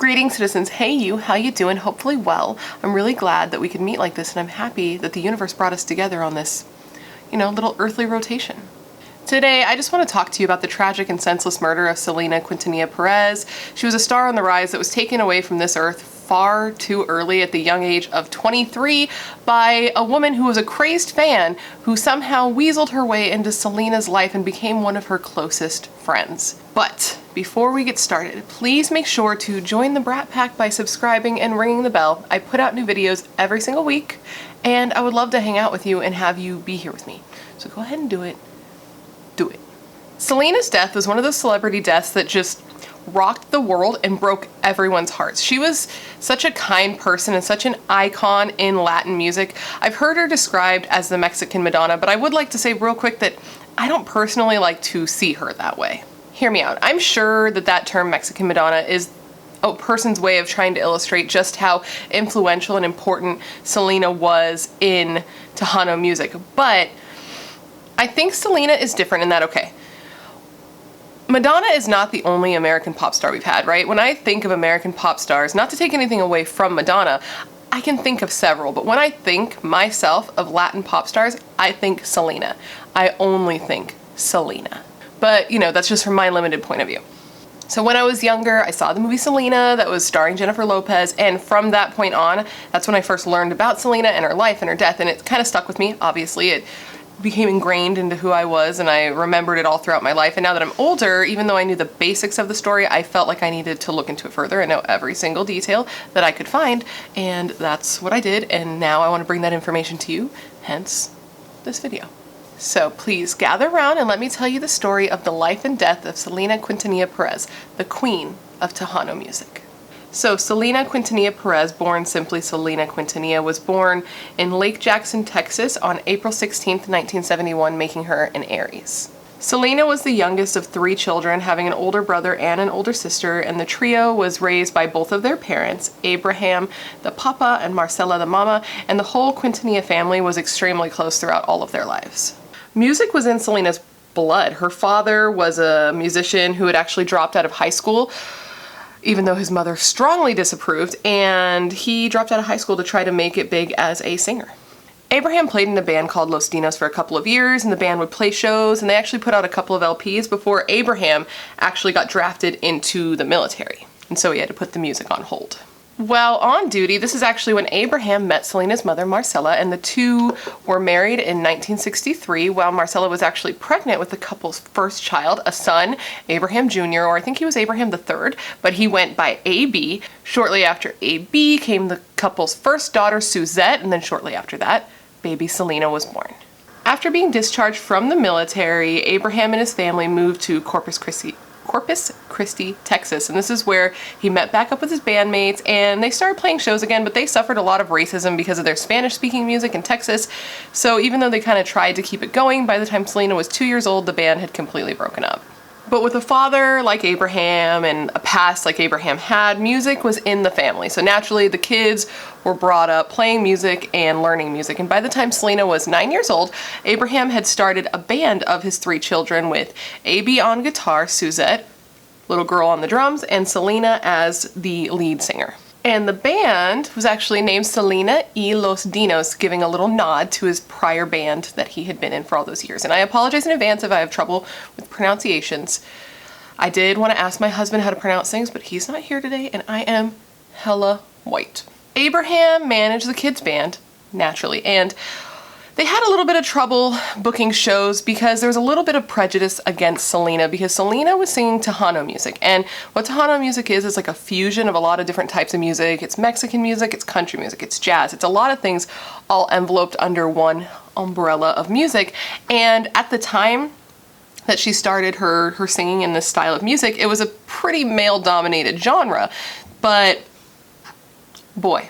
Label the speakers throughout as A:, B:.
A: Greetings, citizens. Hey you, how you doing? Hopefully well. I'm really glad that we could meet like this, and I'm happy that the universe brought us together on this, little earthly rotation. Today, I just want to talk to you about the tragic and senseless murder of Selena Quintanilla Perez. She was a star on the rise that was taken away from this earth far too early at the young age of 23 by a woman who was a crazed fan who somehow weaseled her way into Selena's life and became one of her closest friends. But before we get started, please make sure to join the Brat Pack by subscribing and ringing the bell. I put out new videos every single week, and I would love to hang out with you and have you be here with me. So go ahead and do it. Do it. Selena's death was one of those celebrity deaths that just rocked the world and broke everyone's hearts. She was such a kind person and such an icon in Latin music. I've heard her described as the Mexican Madonna, but I would like to say real quick that I don't personally like to see her that way. Hear me out. I'm sure that that term Mexican Madonna is a person's way of trying to illustrate just how influential and important Selena was in Tejano music, but I think Selena is different in that, okay, Madonna is not the only American pop star we've had, right? When I think of American pop stars, not to take anything away from Madonna, I can think of several, but when I think myself of Latin pop stars, I think Selena. I only think Selena. But, that's just from my limited point of view. So when I was younger, I saw the movie Selena that was starring Jennifer Lopez, and from that point on, that's when I first learned about Selena and her life and her death, and it kind of stuck with me, obviously. It became ingrained into who I was, and I remembered it all throughout my life. And now that I'm older, even though I knew the basics of the story, I felt like I needed to look into it further and know every single detail that I could find, and that's what I did, and now I want to bring that information to you, hence this video. So please gather around and let me tell you the story of the life and death of Selena Quintanilla Perez, the queen of Tejano music. So Selena Quintanilla Perez, born simply Selena Quintanilla, was born in Lake Jackson, Texas on April 16th, 1971, making her an Aries. Selena was the youngest of 3 children, having an older brother and an older sister, and the trio was raised by both of their parents, Abraham, the papa, and Marcela, the mama, and the whole Quintanilla family was extremely close throughout all of their lives. Music was in Selena's blood. Her father was a musician who had actually dropped out of high school, even though his mother strongly disapproved, and he dropped out of high school to try to make it big as a singer. Abraham played in a band called Los Dinos for a couple of years, and the band would play shows, and they actually put out a couple of LPs before Abraham actually got drafted into the military, and so he had to put the music on hold. While on duty, this is actually when Abraham met Selena's mother, Marcela, and the two were married in 1963 while Marcela was actually pregnant with the couple's first child, a son, Abraham Jr., or I think he was Abraham III, but he went by AB. Shortly after AB came the couple's first daughter, Suzette, and then shortly after that, baby Selena was born. After being discharged from the military, Abraham and his family moved to Corpus Christi, Texas, and this is where he met back up with his bandmates, and they started playing shows again, but they suffered a lot of racism because of their Spanish-speaking music in Texas, so even though they kind of tried to keep it going, by the time Selena was 2 years old, the band had completely broken up. But with a father like Abraham and a past like Abraham had, music was in the family. So naturally the kids were brought up playing music and learning music. And by the time Selena was 9 years old, Abraham had started a band of his 3 children with AB on guitar, Suzette, little girl on the drums, and Selena as the lead singer. And the band was actually named Selena y Los Dinos, giving a little nod to his prior band that he had been in for all those years. And I apologize in advance if I have trouble with pronunciations. I did want to ask my husband how to pronounce things, but he's not here today, and I am hella white. Abraham managed the kids' band, naturally, and they had a little bit of trouble booking shows because there was a little bit of prejudice against Selena because Selena was singing Tejano music. And what Tejano music is like a fusion of a lot of different types of music. It's Mexican music, it's country music, it's jazz. It's a lot of things all enveloped under one umbrella of music. And at the time that she started her singing in this style of music, it was a pretty male-dominated genre. But boy,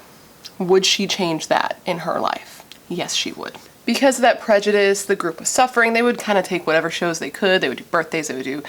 A: would she change that in her life? Yes, she would. Because of that prejudice, the group was suffering. They would kind of take whatever shows they could. They would do birthdays, they would do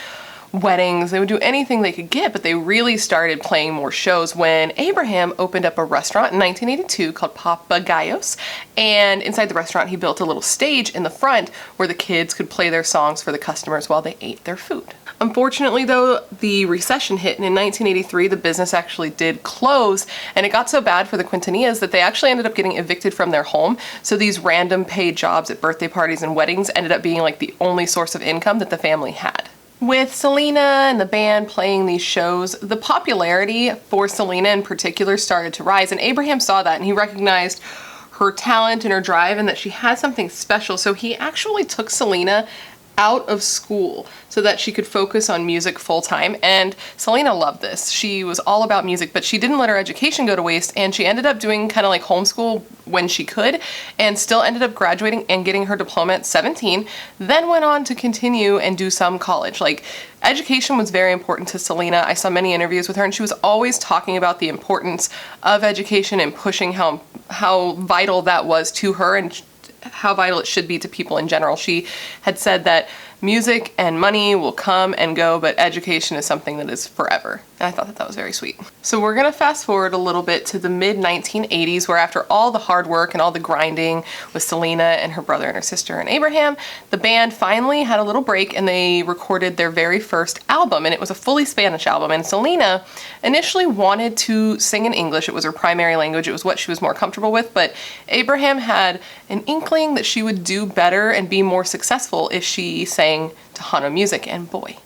A: weddings, they would do anything they could get, but they really started playing more shows when Abraham opened up a restaurant in 1982 called Papagayos, and inside the restaurant he built a little stage in the front where the kids could play their songs for the customers while they ate their food. Unfortunately though, the recession hit, and in 1983 the business actually did close, and it got so bad for the Quintanillas that they actually ended up getting evicted from their home. So these random paid jobs at birthday parties and weddings ended up being like the only source of income that the family had. With Selena and the band playing these shows, the popularity for Selena in particular started to rise, and Abraham saw that and he recognized her talent and her drive and that she had something special. So he actually took Selena out of school so that she could focus on music full time. And Selena loved this. She was all about music, but she didn't let her education go to waste, and she ended up doing kind of like homeschool when she could, and still ended up graduating and getting her diploma at 17, then went on to continue and do some college. Like, education was very important to Selena. I saw many interviews with her, and she was always talking about the importance of education and pushing how vital that was to her and how vital it should be to people in general. She had said that music and money will come and go, but education is something that is forever. And I thought that that was very sweet. So we're gonna fast forward a little bit to the mid-1980s, where after all the hard work and all the grinding with Selena and her brother and her sister and Abraham, the band finally had a little break and they recorded their very first album, and it was a fully Spanish album. And Selena initially wanted to sing in English. It was her primary language. It was what she was more comfortable with, but Abraham had an inkling that she would do better and be more successful if she sang Tejano music, and boy,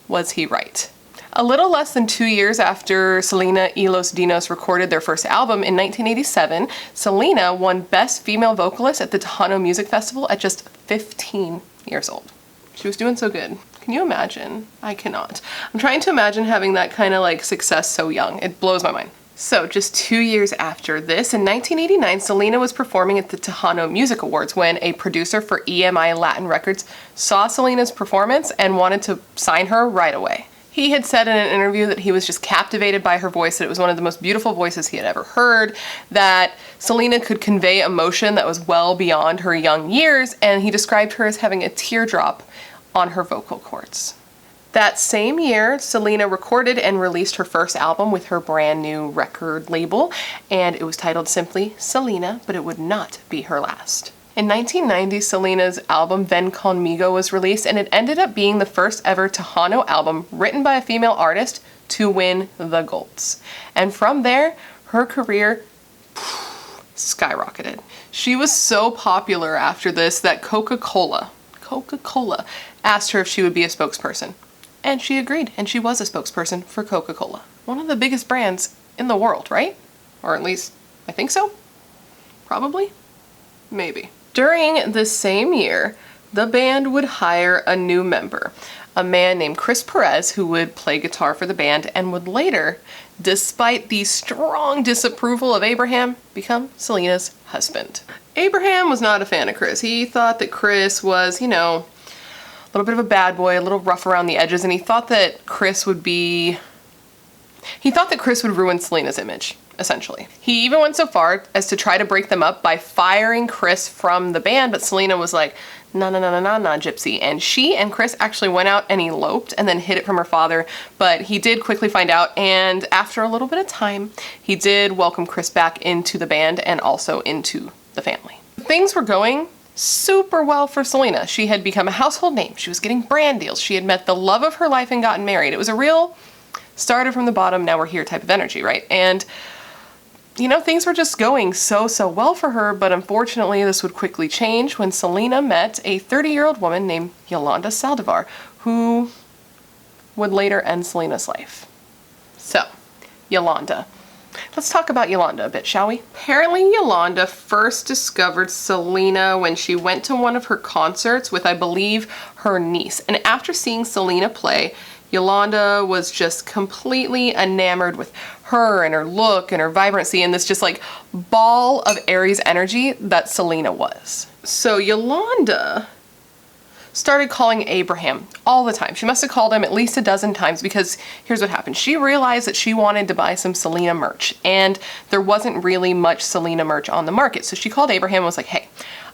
A: was he right. A little less than 2 years after Selena y Los Dinos recorded their first album in 1987, Selena won Best Female Vocalist at the Tejano Music Festival at just 15 years old. She was doing so good. Can you imagine? I cannot. I'm trying to imagine having that kind of like success so young. It blows my mind. So just 2 years after this, in 1989, Selena was performing at the Tejano Music Awards when a producer for EMI Latin Records saw Selena's performance and wanted to sign her right away. He had said in an interview that he was just captivated by her voice, that it was one of the most beautiful voices he had ever heard, that Selena could convey emotion that was well beyond her young years, and he described her as having a teardrop on her vocal cords. That same year, Selena recorded and released her first album with her brand new record label, and it was titled simply Selena, but it would not be her last. In 1990, Selena's album Ven Conmigo was released, and it ended up being the first ever Tejano album written by a female artist to win the golds. And from there, her career skyrocketed. She was so popular after this that Coca-Cola asked her if she would be a spokesperson. And she agreed, and she was a spokesperson for Coca-Cola. One of the biggest brands in the world, right? Or at least, I think so? Probably? Maybe. During the same year, the band would hire a new member, a man named Chris Perez, who would play guitar for the band and would later, despite the strong disapproval of Abraham, become Selena's husband. Abraham was not a fan of Chris. He thought that Chris was, you know, a little bit of a bad boy, a little rough around the edges, and he thought that Chris would ruin Selena's image, essentially. He even went so far as to try to break them up by firing Chris from the band, but Selena was like, nah, gypsy. And she and Chris actually went out and eloped and then hid it from her father, but he did quickly find out, and after a little bit of time, he did welcome Chris back into the band and also into the family. Things were going super well for Selena. She had become a household name. She was getting brand deals. She had met the love of her life and gotten married. It was a real started from the bottom, now we're here type of energy, right? And you know, things were just going so well for her, but unfortunately this would quickly change when Selena met a 30-year-old woman named Yolanda Saldivar, who would later end Selena's life. So, Yolanda. Let's talk about Yolanda a bit, shall we? Apparently Yolanda first discovered Selena when she went to one of her concerts with, I believe, her niece. And after seeing Selena play, Yolanda was just completely enamored with her and her look and her vibrancy and this just like ball of Aries energy that Selena was. So Yolanda started calling Abraham all the time. She must have called him at least a dozen times because here's what happened. She realized that she wanted to buy some Selena merch and there wasn't really much Selena merch on the market. So she called Abraham and was like, hey,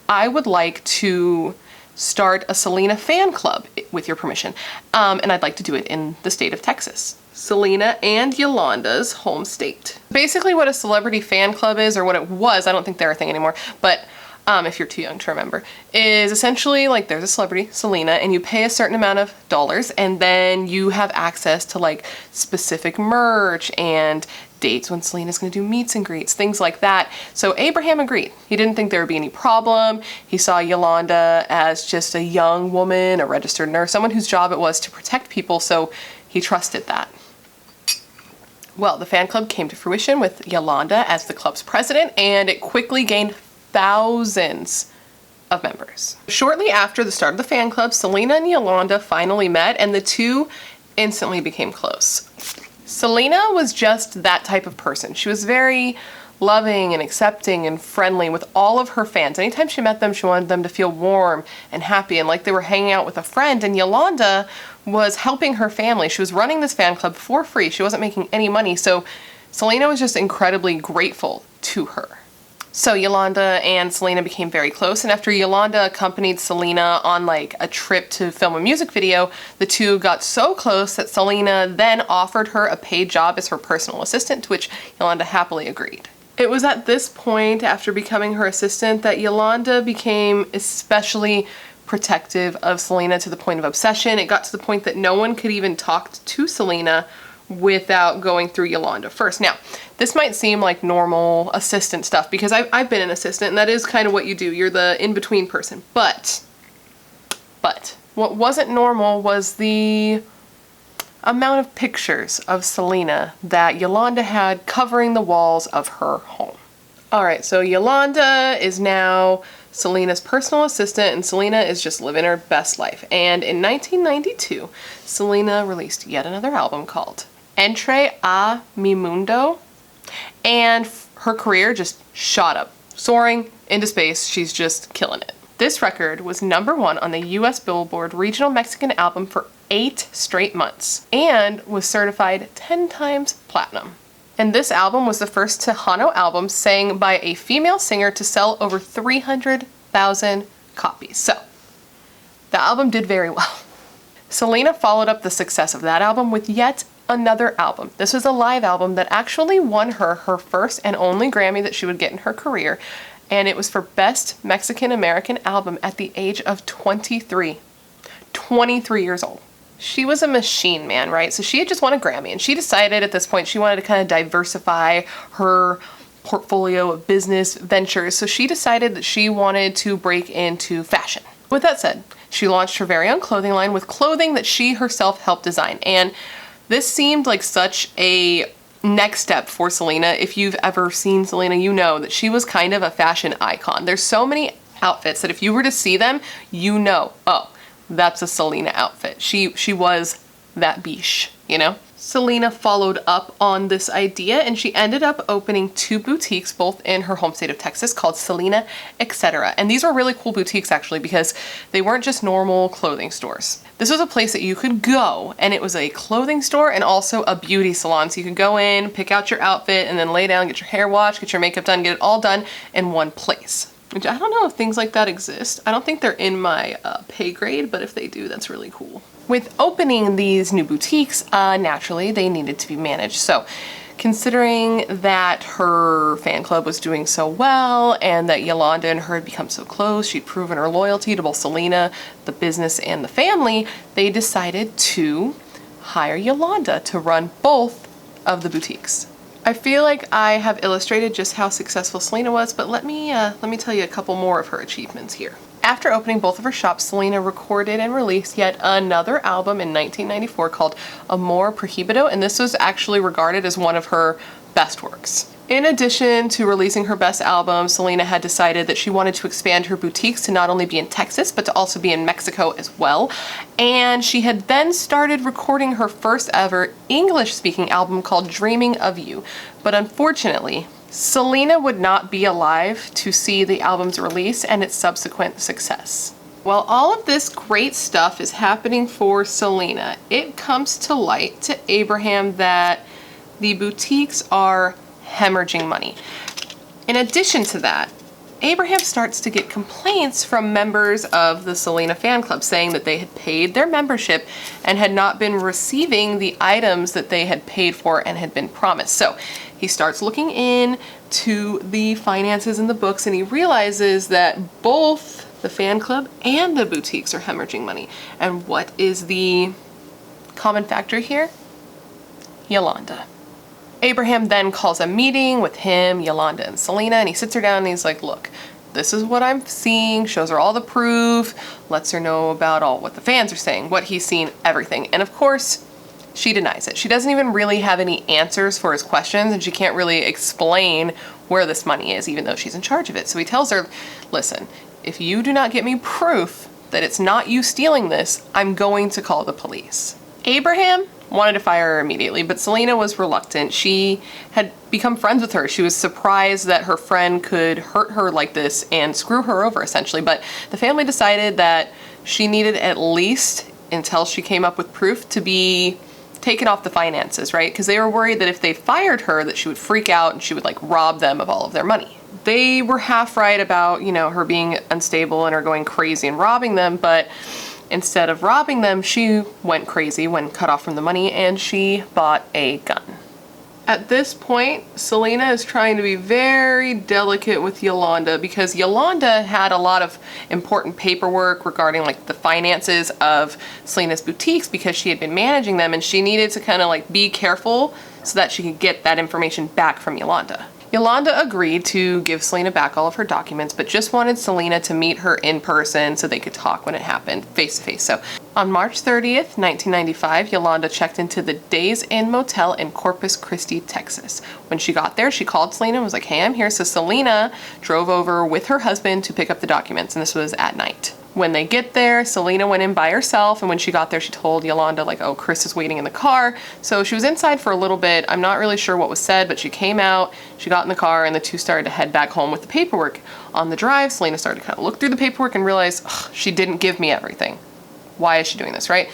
A: I would like to start a Selena fan club with your permission. And I'd like to do it in the state of Texas. Selena and Yolanda's home state. Basically what a celebrity fan club is, or what it was, I don't think they're a thing anymore, but if you're too young to remember, is essentially like there's a celebrity, Selena, and you pay a certain amount of dollars and then you have access to like specific merch and dates when Selena's gonna do meets and greets, things like that. So Abraham agreed. He didn't think there would be any problem. He saw Yolanda as just a young woman, a registered nurse, someone whose job it was to protect people, so he trusted that. Well, the fan club came to fruition with Yolanda as the club's president, and it quickly gained thousands of members. Shortly after the start of the fan club, Selena and Yolanda finally met, and the two instantly became close. Selena was just that type of person. She was very loving and accepting and friendly with all of her fans. Anytime she met them, she wanted them to feel warm and happy and like they were hanging out with a friend. And Yolanda was helping her family. She was running this fan club for free. She wasn't making any money. So Selena was just incredibly grateful to her. So Yolanda and Selena became very close, and after Yolanda accompanied Selena on like a trip to film a music video, the two got so close that Selena then offered her a paid job as her personal assistant, to which Yolanda happily agreed. It was at this point, after becoming her assistant, that Yolanda became especially protective of Selena to the point of obsession. It got to the point that no one could even talk to Selena without going through Yolanda first. Now, this might seem like normal assistant stuff because I've been an assistant and that is kind of what you do. You're the in-between person. But what wasn't normal was the amount of pictures of Selena that Yolanda had covering the walls of her home. All right, so Yolanda is now Selena's personal assistant, and Selena is just living her best life. And in 1992, Selena released yet another album called Entre a Mi Mundo, and her career just shot up, soaring into space. She's just killing it. This record was #1 on the US Billboard Regional Mexican Album for 8 straight months and was certified 10 times platinum. And this album was the first Tejano album sang by a female singer to sell over 300,000 copies. So the album did very well. Selena followed up the success of that album with yet another album. This was a live album that actually won her first and only Grammy that she would get in her career, and it was for Best Mexican American Album at the age of 23. 23 years old. She was a machine, man, right? So she had just won a Grammy, and she decided at this point she wanted to kind of diversify her portfolio of business ventures. So she decided that she wanted to break into fashion. With that said, she launched her very own clothing line with clothing that she herself helped design. And this seemed like such a next step for Selena. If you've ever seen Selena, you know that she was kind of a fashion icon. There's so many outfits that if you were to see them, you know, oh, that's a Selena outfit. She was that biche, you know? Selena followed up on this idea, and she ended up opening 2 boutiques, both in her home state of Texas, called Selena, etc. And these were really cool boutiques, actually, because they weren't just normal clothing stores. This was a place that you could go, and it was a clothing store and also a beauty salon. So you could go in, pick out your outfit, and then lay down, get your hair washed, get your makeup done, get it all done in one place. Which I don't know if things like that exist. I don't think they're in my pay grade, but if they do, that's really cool. With opening these new boutiques, naturally, they needed to be managed. So considering that her fan club was doing so well and that Yolanda and her had become so close, she'd proven her loyalty to both Selena, the business, and the family, they decided to hire Yolanda to run both of the boutiques. I feel like I have illustrated just how successful Selena was, but let me tell you a couple more of her achievements here. After opening both of her shops, Selena recorded and released yet another album in 1994 called Amor Prohibido, and this was actually regarded as one of her best works. In addition to releasing her best album, Selena had decided that she wanted to expand her boutiques to not only be in Texas, but to also be in Mexico as well. And she had then started recording her first ever English-speaking album called Dreaming of You. But unfortunately, Selena would not be alive to see the album's release and its subsequent success. While all of this great stuff is happening for Selena, it comes to light to Abraham that the boutiques are hemorrhaging money. In addition to that, Abraham starts to get complaints from members of the Selena fan club saying that they had paid their membership and had not been receiving the items that they had paid for and had been promised. So he starts looking in to the finances and the books, and he realizes that both the fan club and the boutiques are hemorrhaging money. And what is the common factor here? Yolanda. Abraham then calls a meeting with him, Yolanda, and Selena, and he sits her down and he's like, look, this is what I'm seeing, shows her all the proof, lets her know about all what the fans are saying, what he's seen, everything. And of course, she denies it. She doesn't even really have any answers for his questions, and she can't really explain where this money is, even though she's in charge of it. So he tells her, listen, if you do not get me proof that it's not you stealing this, I'm going to call the police. Abraham wanted to fire her immediately, but Selena was reluctant. She had become friends with her. She was surprised that her friend could hurt her like this and screw her over, essentially. But the family decided that she needed at least, until she came up with proof, to be taken off the finances, right? Because they were worried that if they fired her, that she would freak out and she would like rob them of all of their money. They were half right about, you know, her being unstable and her going crazy and robbing them, but instead of robbing them, she went crazy when cut off from the money, and she bought a gun. At this point, Selena is trying to be very delicate with Yolanda because Yolanda had a lot of important paperwork regarding like the finances of Selena's boutiques because she had been managing them, and she needed to kind of like be careful so that she could get that information back from Yolanda. Yolanda agreed to give Selena back all of her documents, but just wanted Selena to meet her in person so they could talk when it happened, face to face. So on March 30th, 1995, Yolanda checked into the Days Inn Motel in Corpus Christi, Texas. When she got there, she called Selena and was like, hey, I'm here. So Selena drove over with her husband to pick up the documents, and this was at night. When they get there, Selena went in by herself, and when she got there, she told Yolanda, like, oh, Chris is waiting in the car. So she was inside for a little bit. I'm not really sure what was said, but she came out, she got in the car, and the two started to head back home with the paperwork. On the drive, Selena started to kind of look through the paperwork and realize, she didn't give me everything. Why is she doing this, right?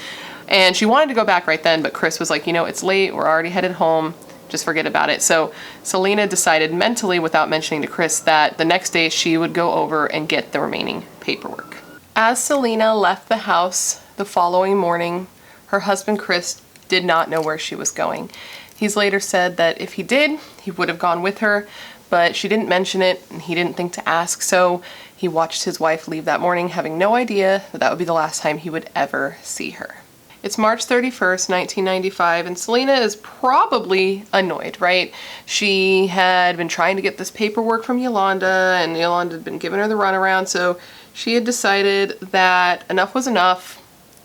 A: And she wanted to go back right then, but Chris was like, you know, it's late, we're already headed home, just forget about it. So Selena decided mentally, without mentioning to Chris, that the next day she would go over and get the remaining paperwork. As Selena left the house the following morning, her husband Chris did not know where she was going. He's later said that if he did, he would have gone with her, but she didn't mention it and he didn't think to ask, so he watched his wife leave that morning, having no idea that that would be the last time he would ever see her. It's March 31st, 1995, and Selena is probably annoyed, right? She had been trying to get this paperwork from Yolanda, and Yolanda had been giving her the runaround, so she had decided that enough was enough.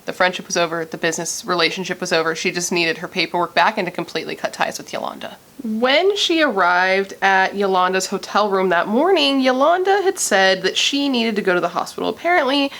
A: The friendship was over, the business relationship was over. She just needed her paperwork back and to completely cut ties with Yolanda. When she arrived at Yolanda's hotel room that morning, Yolanda had said that she needed to go to the hospital. Apparently,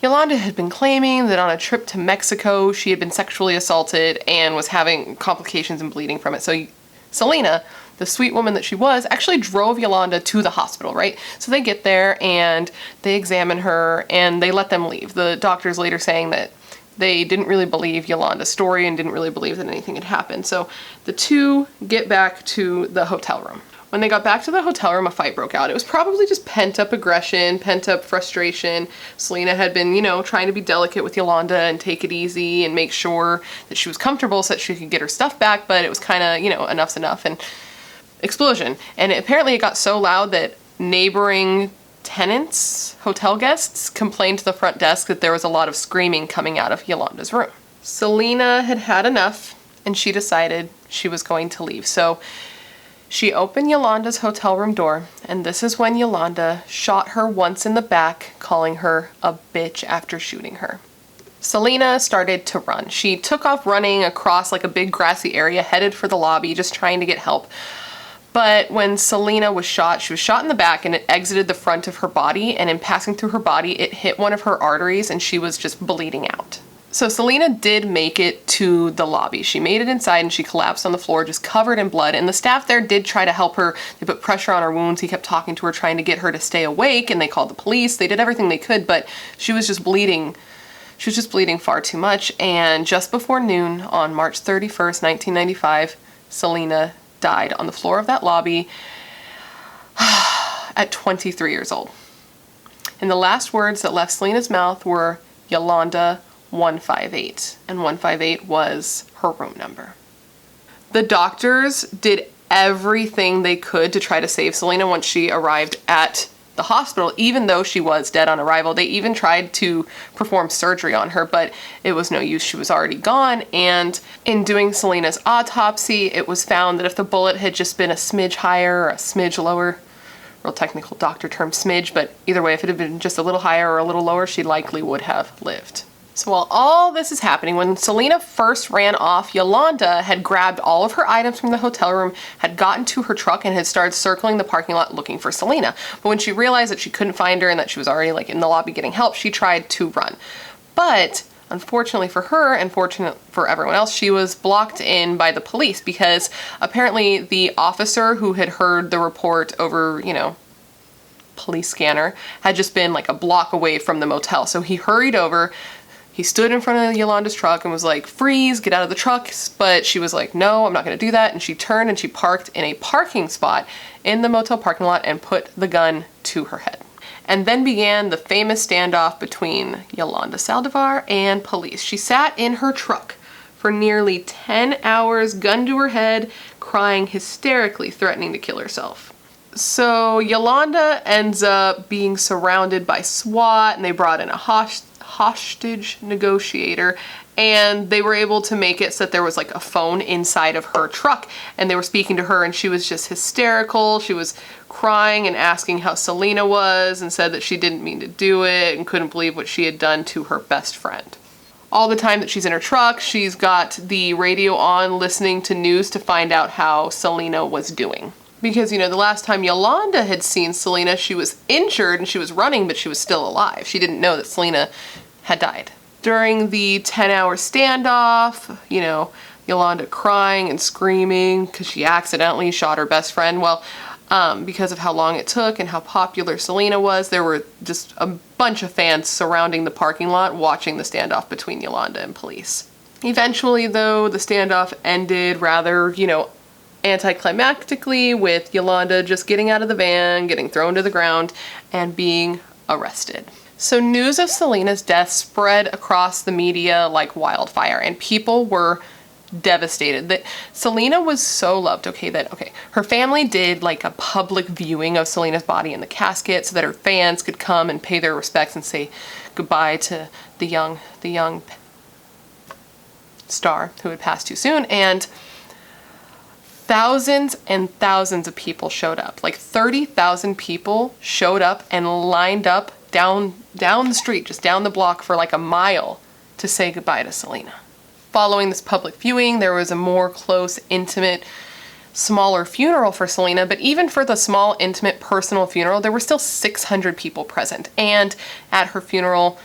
A: Yolanda had been claiming that on a trip to Mexico, she had been sexually assaulted and was having complications and bleeding from it. So Selena, the sweet woman that she was, actually drove Yolanda to the hospital, right? So they get there and they examine her and they let them leave. The doctors later saying that they didn't really believe Yolanda's story and didn't really believe that anything had happened. So the two get back to the hotel room. When they got back to the hotel room, a fight broke out. It was probably just pent-up aggression, pent-up frustration. Selena had been, you know, trying to be delicate with Yolanda and take it easy and make sure that she was comfortable so that she could get her stuff back, but it was kind of, you know, enough's enough, and explosion. And apparently it got so loud that neighboring tenants, hotel guests, complained to the front desk that there was a lot of screaming coming out of Yolanda's room. Selena had had enough, and she decided she was going to leave. So she opened Yolanda's hotel room door, and this is when Yolanda shot her once in the back, calling her a bitch after shooting her. Selena started to run. She took off running across like a big grassy area, headed for the lobby, just trying to get help. But when Selena was shot, she was shot in the back and it exited the front of her body, and in passing through her body, it hit one of her arteries and she was just bleeding out. So Selena did make it to the lobby. She made it inside and she collapsed on the floor, just covered in blood. And the staff there did try to help her. They put pressure on her wounds. He kept talking to her, trying to get her to stay awake, and they called the police. They did everything they could, but she was just bleeding. She was just bleeding far too much. And just before noon on March 31st, 1995, Selena died on the floor of that lobby. at 23 years old. And the last words that left Selena's mouth were Yolanda 158, and 158 was her room number. The doctors did everything they could to try to save Selena once she arrived at the hospital, even though she was dead on arrival. They even tried to perform surgery on her, but it was no use. She was already gone. And in doing Selena's autopsy, it was found that if the bullet had just been a smidge higher or a smidge lower, real technical doctor term smidge, but either way, if it had been just a little higher or a little lower, she likely would have lived. So while all this is happening, when Selena first ran off, Yolanda had grabbed all of her items from the hotel room, had gotten to her truck, and had started circling the parking lot looking for Selena. But when she realized that she couldn't find her and that she was already like in the lobby getting help, she tried to run. But unfortunately for her, and fortunate for everyone else, she was blocked in by the police because apparently the officer who had heard the report over, police scanner, had just been like a block away from the motel. So he hurried over. He stood in front of Yolanda's truck and was like, freeze, get out of the truck. But she was like, no, I'm not going to do that. And she turned and she parked in a parking spot in the motel parking lot and put the gun to her head. And then began the famous standoff between Yolanda Saldivar and police. She sat in her truck for nearly 10 hours, gun to her head, crying hysterically, threatening to kill herself. So Yolanda ends up being surrounded by SWAT, and they brought in a hostage negotiator, and they were able to make it so that there was like a phone inside of her truck, and they were speaking to her, and she was just hysterical. She was crying and asking how Selena was, and said that she didn't mean to do it and couldn't believe what she had done to her best friend. All the time that she's in her truck, she's got the radio on listening to news to find out how Selena was doing. Because, the last time Yolanda had seen Selena, she was injured and she was running, but she was still alive. She didn't know that Selena had died. During the 10-hour standoff, Yolanda crying and screaming because she accidentally shot her best friend. Well, because of how long it took and how popular Selena was, there were just a bunch of fans surrounding the parking lot watching the standoff between Yolanda and police. Eventually, though, the standoff ended rather, anticlimactically, with Yolanda just getting out of the van, getting thrown to the ground, and being arrested. So news of Selena's death spread across the media like wildfire, and people were devastated that Selena was so loved. Her family did like a public viewing of Selena's body in the casket so that her fans could come and pay their respects and say goodbye to the young star who had passed too soon. And thousands and thousands of people showed up. Like 30,000 people showed up and lined up down the street, just down the block for like a mile to say goodbye to Selena. Following this public viewing, there was a more close, intimate, smaller funeral for Selena, but even for the small, intimate, personal funeral, there were still 600 people present. And at her funeral,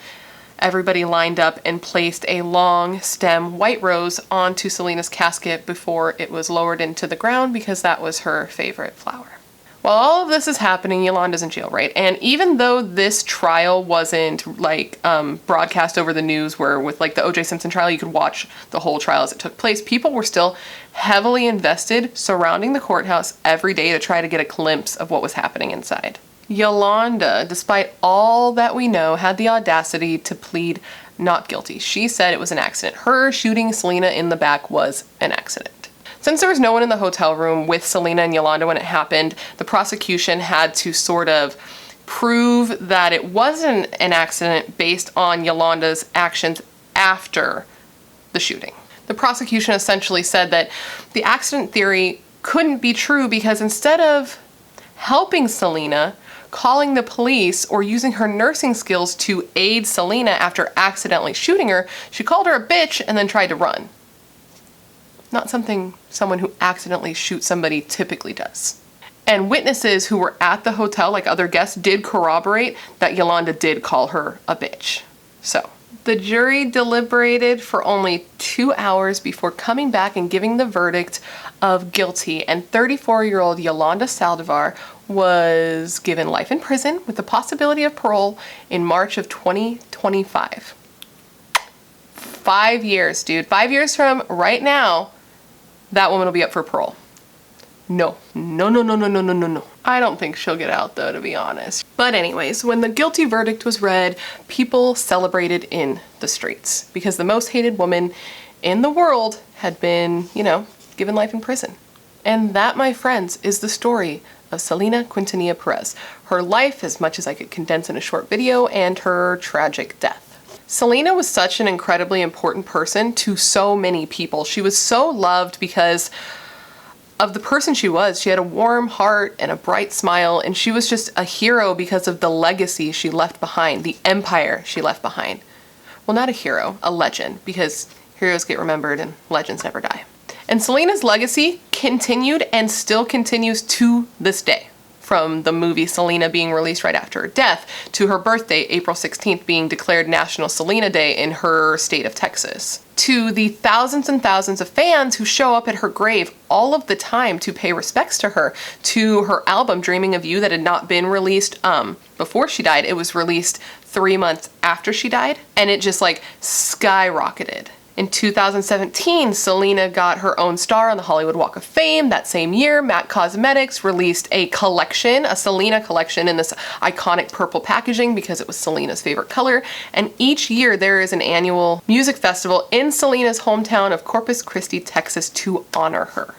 A: everybody lined up and placed a long stem white rose onto Selena's casket before it was lowered into the ground because that was her favorite flower. While all of this is happening, Yolanda's in jail, right? And even though this trial wasn't like broadcast over the news where with like the O.J. Simpson trial, you could watch the whole trial as it took place, people were still heavily invested surrounding the courthouse every day to try to get a glimpse of what was happening inside. Yolanda, despite all that we know, had the audacity to plead not guilty. She said it was an accident. Her shooting Selena in the back was an accident. Since there was no one in the hotel room with Selena and Yolanda when it happened, the prosecution had to sort of prove that it wasn't an accident based on Yolanda's actions after the shooting. The prosecution essentially said that the accident theory couldn't be true because instead of helping Selena, calling the police, or using her nursing skills to aid Selena after accidentally shooting her, she called her a bitch and then tried to run. Not something someone who accidentally shoots somebody typically does. And witnesses who were at the hotel, like other guests, did corroborate that Yolanda did call her a bitch. So, the jury deliberated for only 2 hours before coming back and giving the verdict of guilty, and 34-year-old Yolanda Saldivar was given life in prison with the possibility of parole in March of 2025. 5 years, dude. 5 years from right now, that woman will be up for parole. No. No, no, no, no, no, no, no, no. I don't think she'll get out though, to be honest. But anyways, when the guilty verdict was read, people celebrated in the streets because the most hated woman in the world had been, you know, given life in prison. And that, my friends, is the story of Selena Quintanilla Perez. Her life, as much as I could condense in a short video, and her tragic death. Selena was such an incredibly important person to so many people. She was so loved because of the person she was. She had a warm heart and a bright smile, and she was just a hero because of the legacy she left behind, the empire she left behind. Well, not a hero, a legend, because heroes get remembered and legends never die. And Selena's legacy continued and still continues to this day. From the movie Selena being released right after her death, to her birthday, April 16th, being declared National Selena Day in her state of Texas, to the thousands and thousands of fans who show up at her grave all of the time to pay respects to her, to her album Dreaming of You that had not been released before she died. It was released 3 months after she died, and it just like skyrocketed. In 2017, Selena got her own star on the Hollywood Walk of Fame. That same year, MAC Cosmetics released a collection, a Selena collection in this iconic purple packaging because it was Selena's favorite color. And each year there is an annual music festival in Selena's hometown of Corpus Christi, Texas to honor her.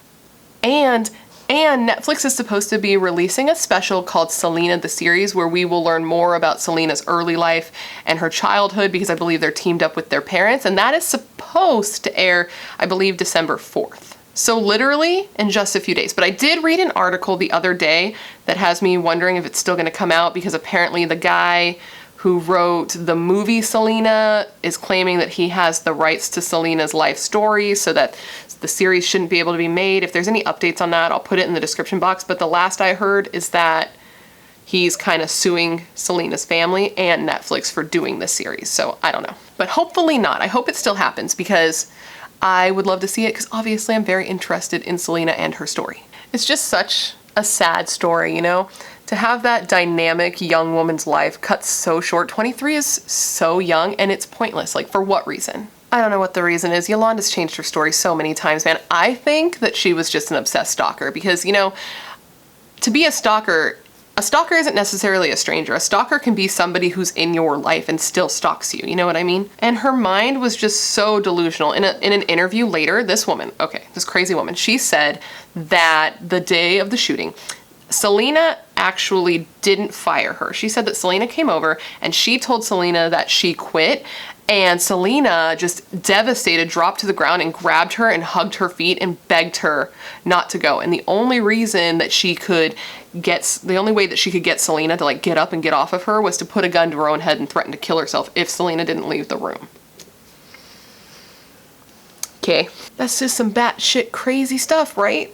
A: And Netflix is supposed to be releasing a special called Selena the Series where we will learn more about Selena's early life and her childhood because I believe they're teamed up with their parents, and that is supposed to air, I believe, December 4th. So literally in just a few days. But I did read an article the other day that has me wondering if it's still going to come out because apparently the guy who wrote the movie Selena is claiming that he has the rights to Selena's life story so that the series shouldn't be able to be made. If there's any updates on that, I'll put it in the description box. But the last I heard is that he's kind of suing Selena's family and Netflix for doing this series. So I don't know. But hopefully not. I hope it still happens because I would love to see it because obviously I'm very interested in Selena and her story. It's just such a sad story, you know? To have that dynamic young woman's life cut so short. 23 is so young and it's pointless. Like, for what reason? I don't know what the reason is. Yolanda's changed her story so many times, man. I think that she was just an obsessed stalker because, you know, to be a stalker isn't necessarily a stranger. A stalker can be somebody who's in your life and still stalks you. You know what I mean? And her mind was just so delusional. In an interview later, this crazy woman, she said that the day of the shooting, Selena actually didn't fire her. She said that Selena came over and she told Selena that she quit, and Selena, just devastated, dropped to the ground and grabbed her and hugged her feet and begged her not to go. And the only way that she could get Selena to like get up and get off of her was to put a gun to her own head and threaten to kill herself if Selena didn't leave the room. Okay, that's just some batshit crazy stuff, right?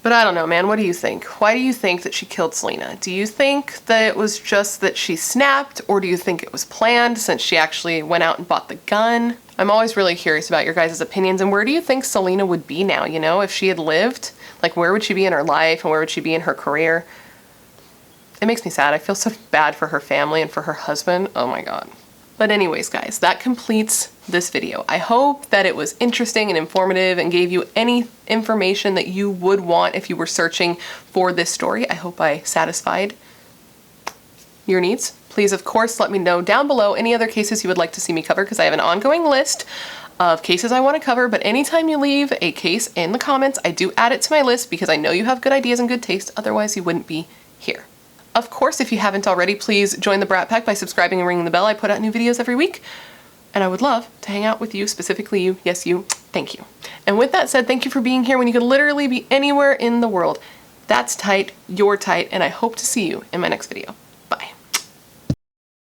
A: But I don't know, man. What do you think? Why do you think that she killed Selena? Do you think that it was just that she snapped, or do you think it was planned since she actually went out and bought the gun? I'm always really curious about your guys' opinions, and where do you think Selena would be now, you know, if she had lived? Like, where would she be in her life, and where would she be in her career? It makes me sad. I feel so bad for her family and for her husband. Oh my God. But anyways, guys, that completes this video. I hope that it was interesting and informative and gave you any information that you would want if you were searching for this story. I hope I satisfied your needs. Please, of course, let me know down below any other cases you would like to see me cover because I have an ongoing list of cases I want to cover, but anytime you leave a case in the comments, I do add it to my list because I know you have good ideas and good taste, otherwise you wouldn't be here. Of course, if you haven't already, please join the Brat Pack by subscribing and ringing the bell. I put out new videos every week, and I would love to hang out with you, specifically you. Yes, you. Thank you. And with that said, thank you for being here when you could literally be anywhere in the world. That's tight, you're tight, and I hope to see you in my next video.